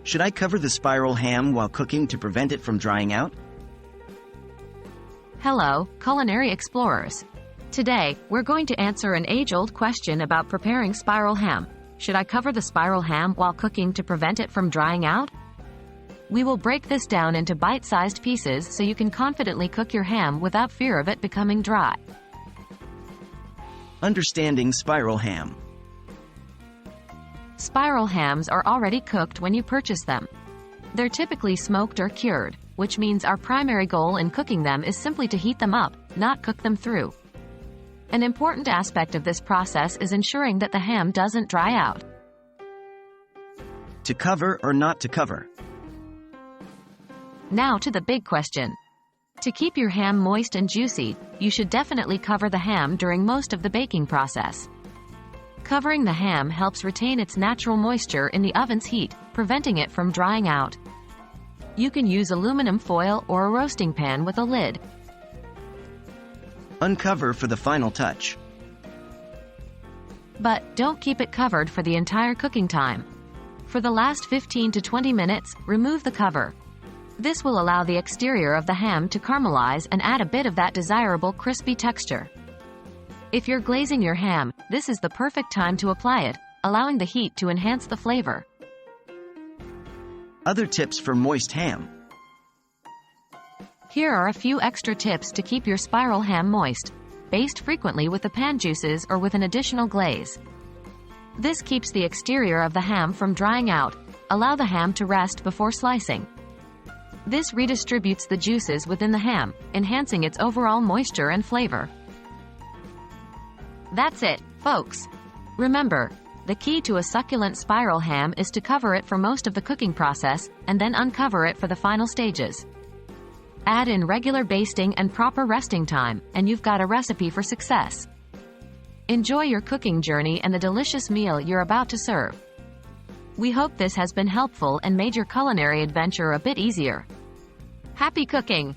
Should I cover the spiral ham while cooking to prevent it from drying out? Hello, culinary explorers. Today, we're going to answer an age-old question about preparing spiral ham. Should I cover the spiral ham while cooking to prevent it from drying out? We will break this down into bite-sized pieces so you can confidently cook your ham without fear of it becoming dry. Understanding spiral ham. Spiral hams are already cooked when you purchase them. They're typically smoked or cured, which means our primary goal in cooking them is simply to heat them up, not cook them through. An important aspect of this process is ensuring that the ham doesn't dry out. To cover or not to cover? Now to the big question. To keep your ham moist and juicy, you should definitely cover the ham during most of the baking process. Covering the ham helps retain its natural moisture in the oven's heat, preventing it from drying out. You can use aluminum foil or a roasting pan with a lid. Uncover for the final touch. But don't keep it covered for the entire cooking time. For the last 15 to 20 minutes, remove the cover. This will allow the exterior of the ham to caramelize and add a bit of that desirable crispy texture. If you're glazing your ham, this is the perfect time to apply it, allowing the heat to enhance the flavor. Other tips for moist ham. Here are a few extra tips to keep your spiral ham moist. Baste frequently with the pan juices or with an additional glaze. This keeps the exterior of the ham from drying out. Allow the ham to rest before slicing. This redistributes the juices within the ham, enhancing its overall moisture and flavor. That's it, folks. Remember, the key to a succulent spiral ham is to cover it for most of the cooking process, and then uncover it for the final stages. Add in regular basting and proper resting time, and you've got a recipe for success. Enjoy your cooking journey and the delicious meal you're about to serve. We hope this has been helpful and made your culinary adventure a bit easier. Happy cooking!